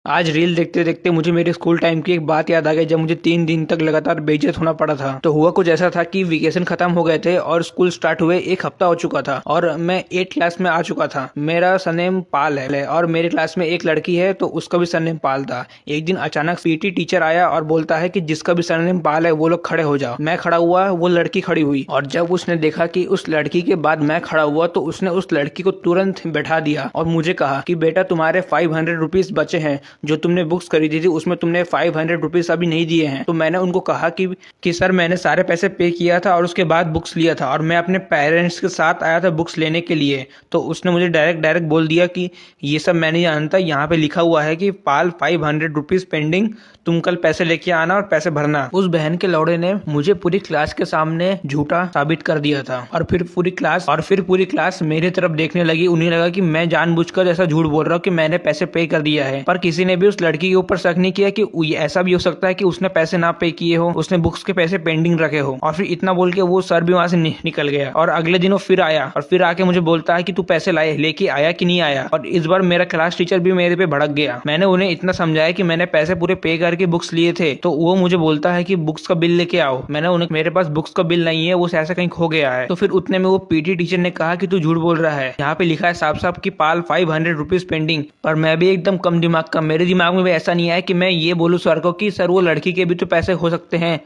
आज रील देखते देखते मुझे मेरे स्कूल टाइम की एक बात याद आ गई, जब मुझे 3 दिन तक लगातार बेइज्जत होना पड़ा था। तो हुआ कुछ ऐसा था कि वेकेशन खत्म हो गए थे और स्कूल स्टार्ट हुए 1 हफ्ता हो चुका था और मैं 8th क्लास में आ चुका था। मेरा सरनेम पाल है और मेरे क्लास में एक लड़की है तो उसका भी सरनेम पाल था। एक दिन अचानक पीटी टीचर आया और बोलता है कि जिसका भी सरनेम पाल है वो लोग खड़े हो जाओ। मैं खड़ा हुआ, वो लड़की खड़ी हुई और जब उसने देखा कि उस लड़की के बाद मैं खड़ा हुआ तो उसने उस लड़की को तुरंत बैठा दिया और मुझे कहा कि बेटा तुम्हारे 500 रुपीज बचे हैं, जो तुमने बुक्स खरीदी थी उसमें तुमने 500 रुपीज अभी नहीं दिए हैं। तो मैंने उनको कहा कि सर मैंने सारे पैसे पे किया था और उसके बाद बुक्स लिया था और मैं अपने पेरेंट्स के साथ आया था बुक्स लेने के लिए। तो उसने मुझे डायरेक्ट बोल दिया कि ये सब मैं नहीं जानता, यहाँ पे लिखा हुआ है कि पाल 500 रुपीज पेंडिंग, तुम कल पैसे लेके आना और पैसे भरना। उस बहन के लौड़े ने मुझे पूरी क्लास के सामने झूठा साबित कर दिया था और फिर पूरी क्लास मेरी तरफ देखने लगी। उन्हें लगा कि मैं जानबूझकर ऐसा झूठ बोल रहा हूँ कि मैंने पैसे पे कर दिया है, पर किसी ने भी उस लड़की के ऊपर शक नहीं किया कि ऐसा भी हो सकता है कि उसने पैसे ना पे किए हो, उसने बुक्स के पैसे पेंडिंग रखे हो। और फिर इतना बोल के वो सर भी वहां से निकल गया और अगले दिन वो फिर आया और फिर आके मुझे बोलता है कि तू पैसे लेके आया कि नहीं आया। और इस बार मेरा क्लास टीचर भी मेरे पे भड़क गया। मैंने उन्हें इतना समझाया कि मैंने पैसे पूरे पे करके बुक्स लिए थे, तो वो मुझे बोलता है कि बुक्स का बिल लेके आओ। मैंने उन्हें, मेरे पास बुक्स का बिल नहीं है, वो ऐसा कहीं खो गया है। तो फिर उतने में वो पीटी टीचर ने कहा कि तू झूठ बोल रहा है, यहाँ पे लिखा है साफ साफ कि पाल 500 रुपीज पेंडिंग। पर मैं भी एकदम कम दिमाग का, मेरे दिमाग में भी ऐसा नहीं आया कि मैं ये बोलूँ सर को कि सर वो लड़की के भी तो पैसे हो सकते हैं,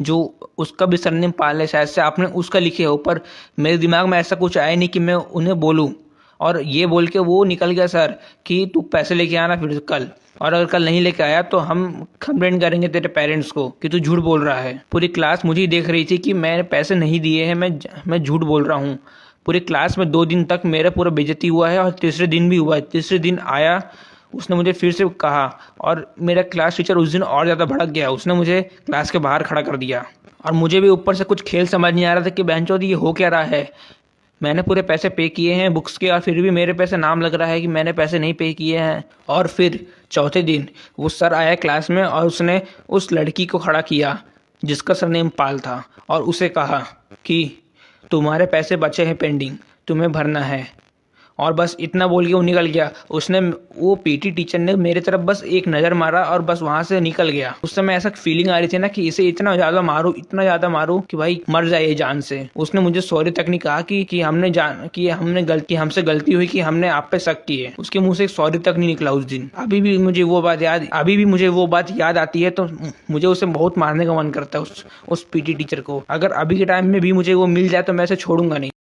जो उसका भी सरनेम पाल है, शायद से आपने उसका लिखे हो। पर मेरे दिमाग में ऐसा कुछ आया नहीं कि मैं उन्हें बोलूं। और ये बोल के वो निकल गया सर कि तू पैसे लेके आना फिर कल, और अगर कल नहीं लेके आया तो हम कंप्लेंट करेंगे तेरे पेरेंट्स को कि तू झूठ बोल रहा है। पूरी क्लास मुझे देख रही थी कि मैंने पैसे नहीं दिए हैं, मैं झूठ बोल रहा हूँ। पूरी क्लास में 2 दिन तक मेरा पूरा बेइज्जती हुआ है और तीसरे दिन भी हुआ है। तीसरे दिन आया, उसने मुझे फिर से कहा और मेरा क्लास टीचर उस दिन और ज़्यादा भड़क गया। उसने मुझे क्लास के बाहर खड़ा कर दिया और मुझे भी ऊपर से कुछ खेल समझ नहीं आ रहा था कि बहनचोद ये हो क्या रहा है। मैंने पूरे पैसे पे किए हैं बुक्स के और फिर भी मेरे पैसे नाम लग रहा है कि मैंने पैसे नहीं पे किए हैं। और फिर चौथे दिन वो सर आया क्लास में और उसने उस लड़की को खड़ा किया जिसका सरनेम पाल था और उसे कहा कि तुम्हारे पैसे बचे हैं पेंडिंग, तुम्हें भरना है। और बस इतना बोल के वो निकल गया। वो पीटी टीचर ने मेरे तरफ बस एक नज़र मारा और बस वहां से निकल गया। उस समय ऐसा फीलिंग आ रही थी ना कि इसे इतना ज़्यादा मारूं कि भाई मर जाए जान से। उसने मुझे सॉरी तक नहीं कहा कि हमसे गलती हुई, कि हमने आप पे शक किए। उसके मुंह से एक सॉरी तक नहीं निकला उस दिन। अभी भी मुझे वो बात याद आती है तो मुझे उसे बहुत मारने का मन करता है, उस पीटी टीचर को। अगर अभी के टाइम में भी मुझे वो मिल जाए तो मैं इसे छोड़ूंगा नहीं।